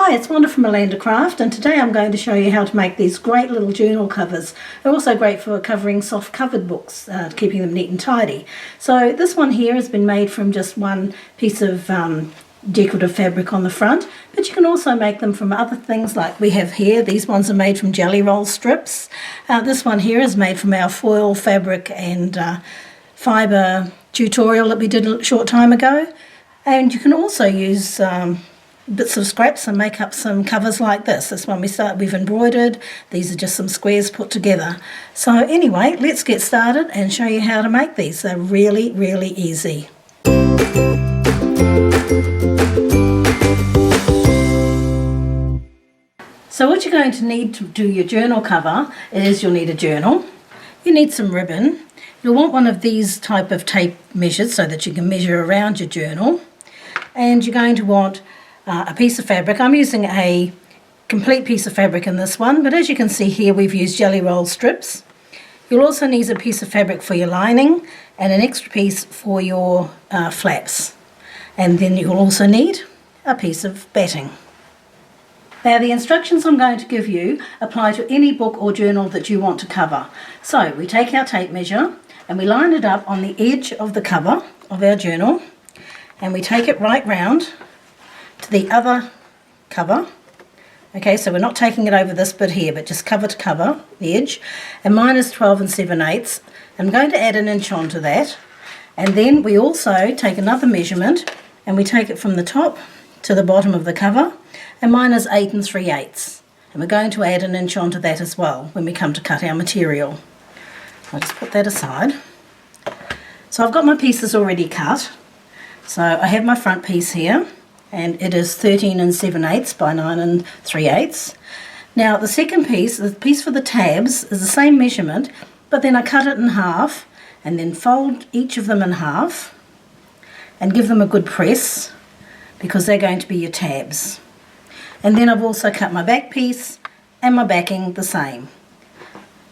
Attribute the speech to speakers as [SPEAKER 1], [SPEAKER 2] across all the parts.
[SPEAKER 1] Hi, it's Wanda from Alanda Craft, and today I'm going to show you how to make these great little journal covers. They're also great for covering soft covered books, keeping them neat and tidy. So this one here has been made from just one piece of decorative fabric on the front, but you can also make them from other things like we have here. These ones are made from jelly roll strips. This one here is made from our foil fabric and fibre tutorial that we did a short time ago. And you can also use bits of scraps and make up some covers like this. This one we've embroidered. These are just some squares put together. So anyway, let's get started and show you how to make these. They're really, really easy. So what you're going to need to do your journal cover is you'll need a journal, you need some ribbon, you'll want one of these type of tape measures so that you can measure around your journal, and you're going to want a piece of fabric. I'm using a complete piece of fabric in this one, but as you can see here we've used jelly roll strips. You'll also need a piece of fabric for your lining and an extra piece for your flaps, and then you'll also need a piece of batting. Now the instructions I'm going to give you apply to any book or journal that you want to cover. So we take our tape measure and we line it up on the edge of the cover of our journal, and we take it right round to the other cover. Okay, so we're not taking it over this bit here, but just cover to cover, the edge, and mine is 12 7/8. I'm going to add an inch onto that, and then we also take another measurement and we take it from the top to the bottom of the cover, and mine is 8 3/8, and we're going to add an inch onto that as well when we come to cut our material. I'll just put that aside. So I've got my pieces already cut. So I have my front piece here, and it is 13 7/8 by 9 3/8. Now the second piece, the piece for the tabs, is the same measurement, but then I cut it in half and then fold each of them in half and give them a good press, because they're going to be your tabs. And then I've also cut my back piece and my backing the same.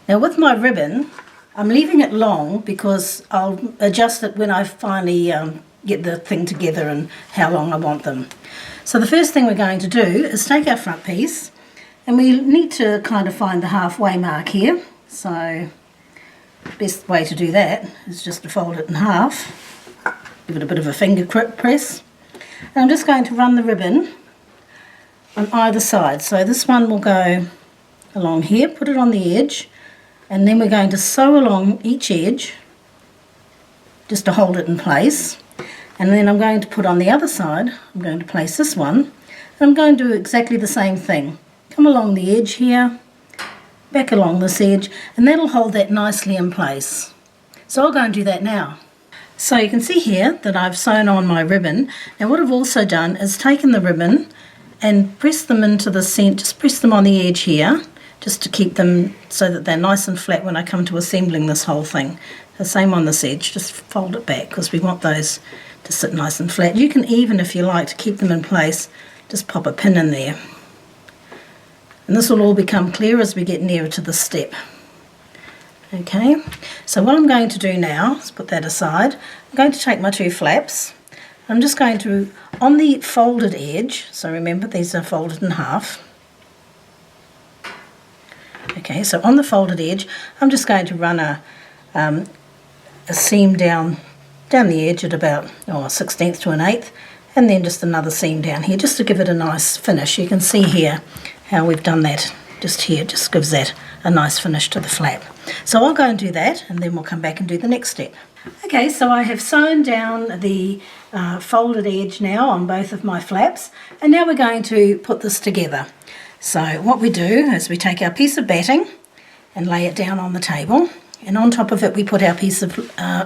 [SPEAKER 1] Now with my ribbon, I'm leaving it long because I'll adjust it when I finally get the thing together and how long I want them. So the first thing we're going to do is take our front piece, and we need to kind of find the halfway mark here. So the best way to do that is just to fold it in half, give it a bit of a finger press, and I'm just going to run the ribbon on either side. So this one will go along here, put it on the edge, and then we're going to sew along each edge just to hold it in place. And then I'm going to put on the other side, I'm going to place this one, and I'm going to do exactly the same thing. Come along the edge here, back along this edge, and that'll hold that nicely in place. So I'll go and do that now. So you can see here that I've sewn on my ribbon. Now what I've also done is taken the ribbon and press them into the centre, just press them on the edge here, just to keep them so that they're nice and flat when I come to assembling this whole thing. The same on this edge, just fold it back because we want those to sit nice and flat. You can even, if you like, to keep them in place, just pop a pin in there. And this will all become clear as we get nearer to the step. Okay, so what I'm going to do now is put that aside. I'm going to take my two flaps. I'm just going to, on the folded edge, so remember these are folded in half. Okay, so on the folded edge, I'm just going to run a seam down the edge at about 1/16 to 1/8, and then just another seam down here just to give it a nice finish. You can see here how we've done that just here, just gives that a nice finish to the flap. So I'll go and do that, and then we'll come back and do the next step. Okay, so I have sewn down the folded edge now on both of my flaps, and now we're going to put this together. So what we do is we take our piece of batting and lay it down on the table, and on top of it we put our piece of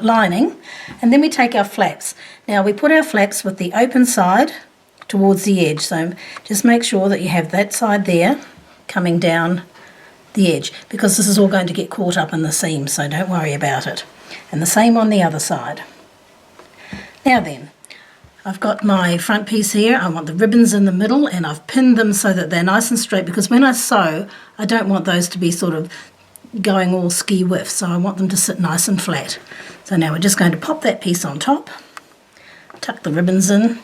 [SPEAKER 1] lining, and then we take our flaps. Now we put our flaps with the open side towards the edge, so just make sure that you have that side there coming down the edge, because this is all going to get caught up in the seam, so don't worry about it. And the same on the other side. Now then, I've got my front piece here. I want the ribbons in the middle, and I've pinned them so that they're nice and straight, because when I sew I don't want those to be sort of going all ski whiff, so I want them to sit nice and flat. So now we're just going to pop that piece on top, tuck the ribbons in.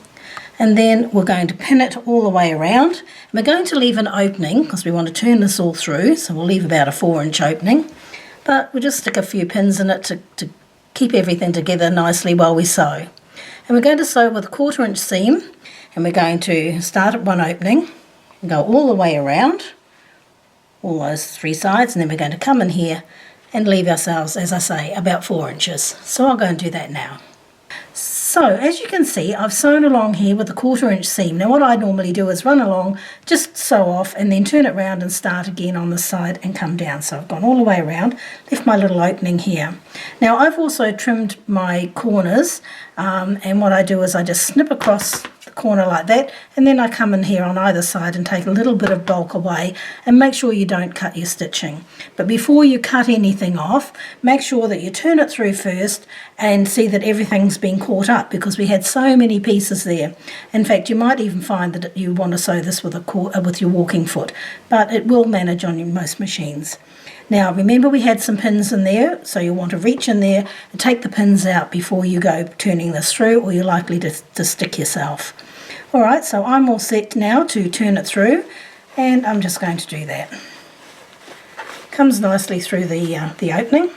[SPEAKER 1] and then we're going to pin it all the way around. And we're going to leave an opening because we want to turn this all through, so we'll leave about a 4-inch opening, but we'll just stick a few pins in it to keep everything together nicely while we sew. And we're going to sew with a 1/4-inch seam, and we're going to start at one opening and go all the way around all those 3 sides, and then we're going to come in here and leave ourselves, as I say, about 4 inches. So I'll go and do that now. So as you can see, I've sewn along here with a 1/4-inch seam. Now what I normally do is run along, just sew off and then turn it round and start again on the side and come down. So I've gone all the way around, left my little opening here. Now I've also trimmed my corners, and what I do is I just snip across the corner like that, and then I come in here on either side and take a little bit of bulk away, and make sure you don't cut your stitching. But before you cut anything off, make sure that you turn it through first and see that everything's been caught up, because we had so many pieces there. In fact, you might even find that you want to sew this with your walking foot, but it will manage on most machines. Now remember, we had some pins in there, so you'll want to reach in there and take the pins out before you go turning this through, or you're likely to stick yourself. Alright, so I'm all set now to turn it through, and I'm just going to do that. Comes nicely through the opening.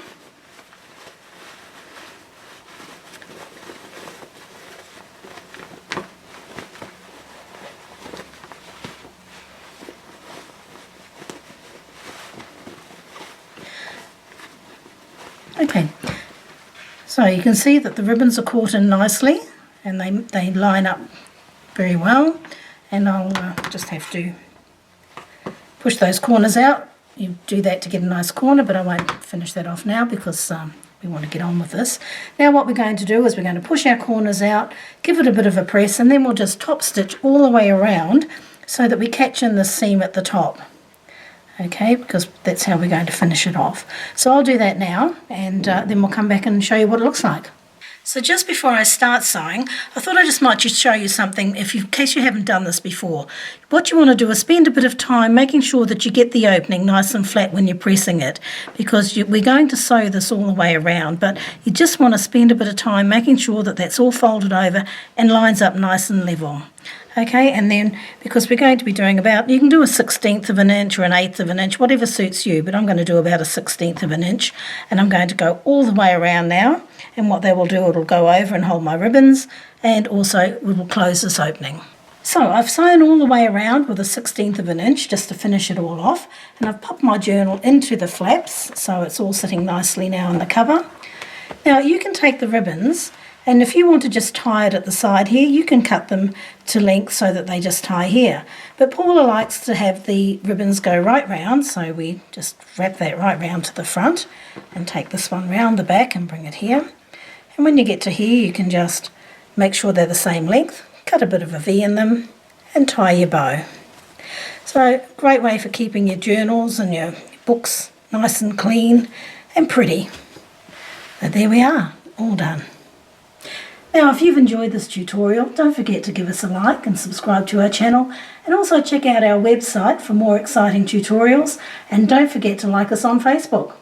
[SPEAKER 1] Okay, so you can see that the ribbons are caught in nicely, and they line up very well, and I'll just have to push those corners out. You do that to get a nice corner, but I won't finish that off now because we want to get on with this. Now what we're going to do is we're going to push our corners out, give it a bit of a press, and then we'll just top stitch all the way around so that we catch in the seam at the top. Okay, because that's how we're going to finish it off. So I'll do that now, and then we'll come back and show you what it looks like. So just before I start sewing, I thought I just might just show you something in case you haven't done this before. What you want to do is spend a bit of time making sure that you get the opening nice and flat when you're pressing it, because we're going to sew this all the way around, but you just want to spend a bit of time making sure that that's all folded over and lines up nice and level. Okay, and then because we're going to be doing about, you can do a 1/16 of an inch or an 1/8 of an inch, whatever suits you, but I'm going to do about a 1/16 of an inch, and I'm going to go all the way around now, and what that will do, it'll go over and hold my ribbons, and also we will close this opening. So I've sewn all the way around with a 1/16 of an inch just to finish it all off, and I've popped my journal into the flaps, so it's all sitting nicely now on the cover. Now you can take the ribbons, and if you want to just tie it at the side here, you can cut them to length so that they just tie here. But Paula likes to have the ribbons go right round, so we just wrap that right round to the front and take this one round the back and bring it here. And when you get to here, you can just make sure they're the same length, cut a bit of a V in them and tie your bow. So great way for keeping your journals and your books nice and clean and pretty. But there we are, all done. Now if you've enjoyed this tutorial, don't forget to give us a like and subscribe to our channel, and also check out our website for more exciting tutorials, and don't forget to like us on Facebook.